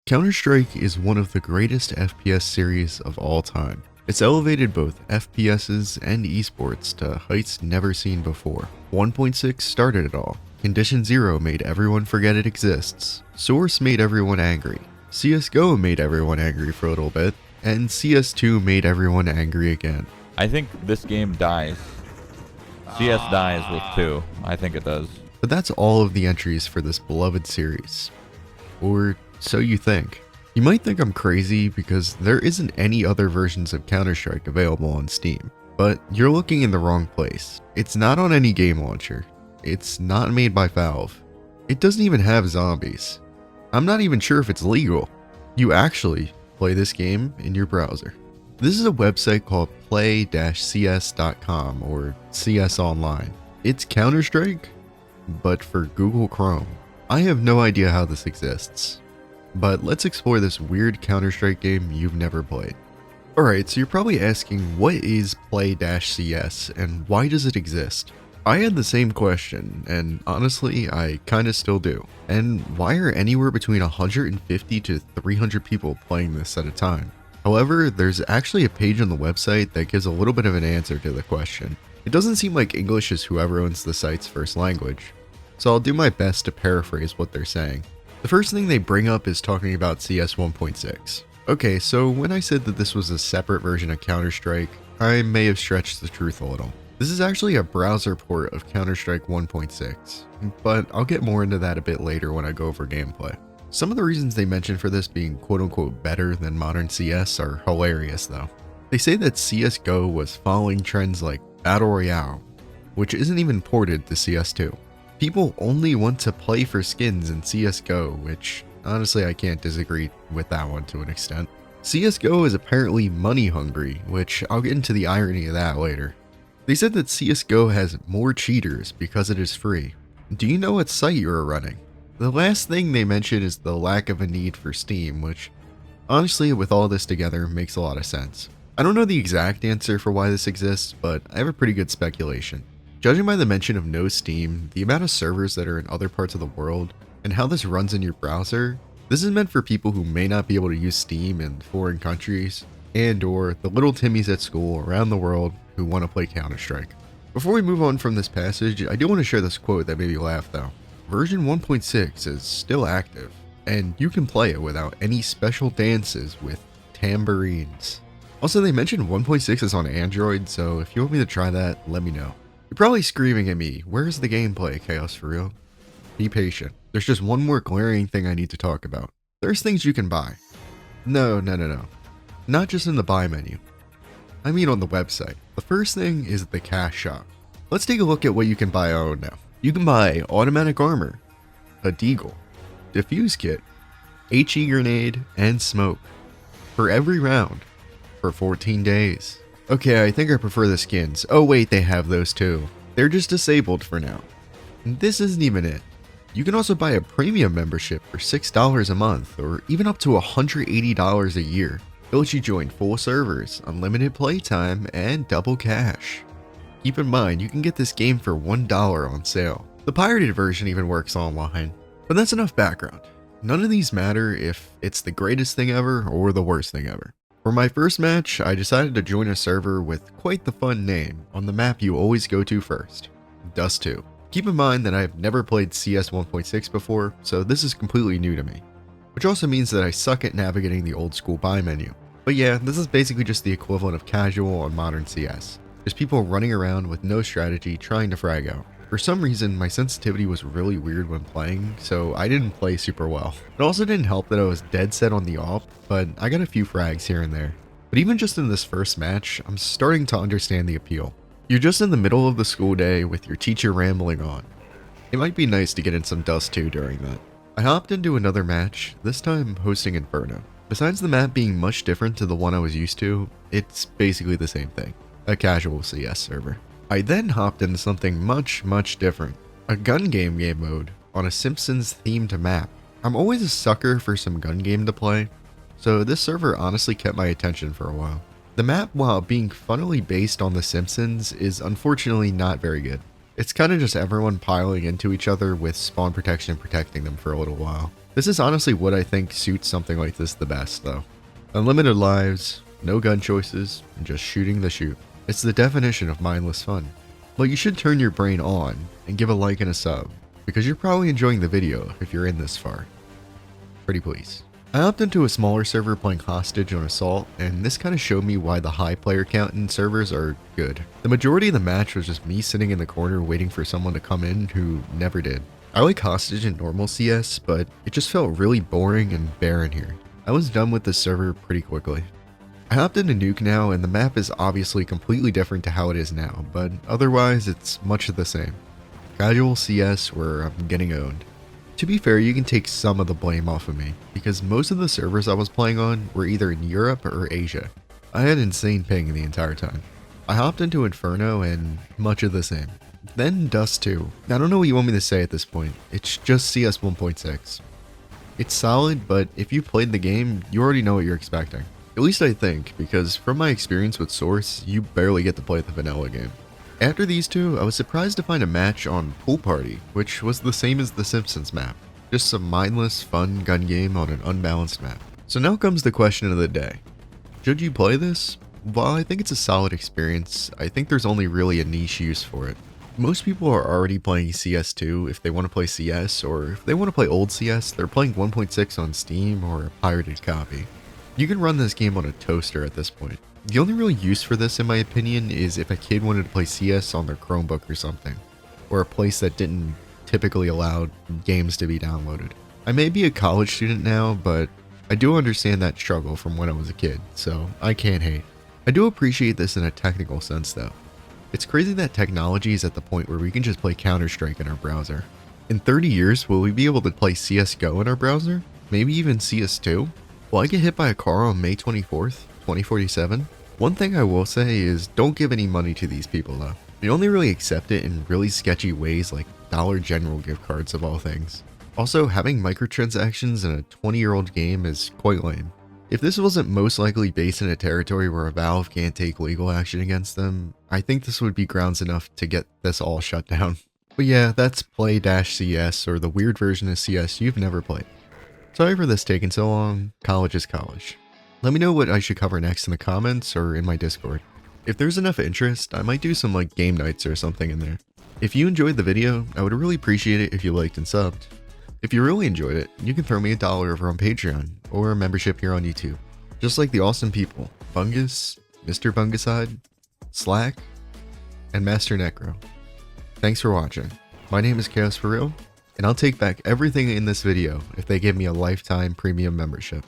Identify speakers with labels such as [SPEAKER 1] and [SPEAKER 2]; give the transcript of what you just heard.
[SPEAKER 1] Counter-Strike is one of the greatest FPS series of all time. It's elevated both FPSs and esports to heights never seen before. 1.6 started it all. Condition 0 made everyone forget it exists. Source made everyone angry. CSGO made everyone angry for a little bit. And CS2 made everyone angry again.
[SPEAKER 2] I think this game dies. CS dies with 2. I think it does.
[SPEAKER 1] But that's all of the entries for this beloved series. Or so you think. You might think I'm crazy because there isn't any other versions of Counter-Strike available on Steam. But you're looking in the wrong place. It's not on any game launcher. It's not made by Valve. It doesn't even have zombies. I'm not even sure if it's legal. You actually play this game in your browser. This is a website called play-cs.com or CS Online. It's Counter-Strike, but for Google Chrome. I have no idea how this exists. But let's explore this weird Counter-Strike game you've never played. Alright, so you're probably asking, what is play-cs and why does it exist? I had the same question, and honestly, I kinda still do. And why are anywhere between 150 to 300 people playing this at a time? However, there's actually a page on the website that gives a little bit of an answer to the question. It doesn't seem like English is whoever owns the site's first language, so I'll do my best to paraphrase what they're saying. The first thing they bring up is talking about CS 1.6. Okay, so when I said that this was a separate version of Counter-Strike, I may have stretched the truth a little. This is actually a browser port of Counter-Strike 1.6, but I'll get more into that a bit later when I go over gameplay. Some of the reasons they mention for this being quote-unquote better than modern CS are hilarious though. They say that CSGO was following trends like Battle Royale, which isn't even ported to CS2. People only want to play for skins in CSGO, which honestly I can't disagree with that one to an extent. CSGO is apparently money hungry, which I'll get into the irony of that later. They said that CSGO has more cheaters because it is free. Do you know what site you are running? The last thing they mention is the lack of a need for Steam, which honestly with all this together makes a lot of sense. I don't know the exact answer for why this exists, but I have a pretty good speculation. Judging by the mention of no Steam, the amount of servers that are in other parts of the world, and how this runs in your browser, this is meant for people who may not be able to use Steam in foreign countries, and or the little Timmies at school around the world who want to play Counter-Strike. Before we move on from this passage, I do want to share this quote that made me laugh though. Version 1.6 is still active, and you can play it without any special dances with tambourines. Also, they mentioned 1.6 is on Android, so if you want me to try that, let me know. You're probably screaming at me, where's the gameplay, Chaos for real? Be patient. There's just one more glaring thing I need to talk about. There's things you can buy. No. Not just in the buy menu. I mean on the website. The first thing is the cash shop. Let's take a look at what you can buy on now. You can buy automatic armor, a deagle, defuse kit, HE grenade, and smoke. For every round. For 14 days. Okay, I think I prefer the skins. Oh wait, they have those too. They're just disabled for now. And this isn't even it. You can also buy a premium membership for $6 a month, or even up to $180 a year. It lets you join full servers, unlimited playtime, and double cash. Keep in mind, you can get this game for $1 on sale. The pirated version even works online. But that's enough background. None of these matter if it's the greatest thing ever or the worst thing ever. For my first match, I decided to join a server with quite the fun name on the map you always go to first, Dust 2. Keep in mind that I've never played CS 1.6 before, so this is completely new to me. Which also means that I suck at navigating the old school buy menu. But yeah, this is basically just the equivalent of casual on modern CS. There's people running around with no strategy trying to frag out. For some reason, my sensitivity was really weird when playing, so I didn't play super well. It also didn't help that I was dead set on the AWP, but I got a few frags here and there. But even just in this first match, I'm starting to understand the appeal. You're just in the middle of the school day with your teacher rambling on. It might be nice to get in some Dust 2 during that. I hopped into another match, this time hosting Inferno. Besides the map being much different to the one I was used to, it's basically the same thing. A casual CS server. I then hopped into something much different. A gun game mode on a Simpsons themed map. I'm always a sucker for some gun game to play, so this server honestly kept my attention for a while. The map, while being funnily based on The Simpsons, is unfortunately not very good. It's kind of just everyone piling into each other with spawn protection protecting them for a little while. This is honestly what I think suits something like this the best though. Unlimited lives, no gun choices, and just shooting the shoot. It's the definition of mindless fun. But you should turn your brain on and give a like and a sub, because you're probably enjoying the video if you're in this far. Pretty please. I hopped into a smaller server playing Hostage on Assault, and this kind of showed me why the high player count in servers are good. The majority of the match was just me sitting in the corner waiting for someone to come in who never did. I like Hostage in normal CS, but it just felt really boring and barren here. I was done with this server pretty quickly. I hopped into Nuke now, and the map is obviously completely different to how it is now, but otherwise it's much the same. Casual CS where I'm getting owned. To be fair, you can take some of the blame off of me, because most of the servers I was playing on were either in Europe or Asia. I had insane ping the entire time. I hopped into Inferno and much of the same. Then Dust 2. I don't know what you want me to say at this point, it's just CS 1.6. It's solid, but if you played the game, you already know what you're expecting. At least I think, because from my experience with Source, you barely get to play the vanilla game. After these two, I was surprised to find a match on Pool Party, which was the same as the Simpsons map. Just some mindless, fun gun game on an unbalanced map. So now comes the question of the day. Should you play this? While I think it's a solid experience, I think there's only really a niche use for it. Most people are already playing CS2 if they want to play CS, or if they want to play old CS, they're playing 1.6 on Steam or a pirated copy. You can run this game on a toaster at this point. The only real use for this, in my opinion, is if a kid wanted to play CS on their Chromebook or something, or a place that didn't typically allow games to be downloaded. I may be a college student now, but I do understand that struggle from when I was a kid, so I can't hate. I do appreciate this in a technical sense though. It's crazy that technology is at the point where we can just play Counter-Strike in our browser. In 30 years, will we be able to play CSGO in our browser? Maybe even CS2? Will I get hit by a car on May 24th, 2047? One thing I will say is don't give any money to these people though. They only really accept it in really sketchy ways like Dollar General gift cards of all things. Also, having microtransactions in a 20-year-old game is quite lame. If this wasn't most likely based in a territory where a Valve can't take legal action against them, I think this would be grounds enough to get this all shut down. But yeah, that's Play-CS, or the weird version of CS you've never played. Sorry for this taking so long, college is college. Let me know what I should cover next in the comments or in my Discord. If there's enough interest, I might do some like game nights or something in there. If you enjoyed the video, I would really appreciate it if you liked and subbed. If you really enjoyed it, you can throw me $1 over on Patreon, or a membership here on YouTube. Just like the awesome people, Bungus, Mr. Bunguside, Slack, and Master Necro. Thanks for watching. My name is Chaos For Real, and I'll take back everything in this video if they give me a lifetime premium membership.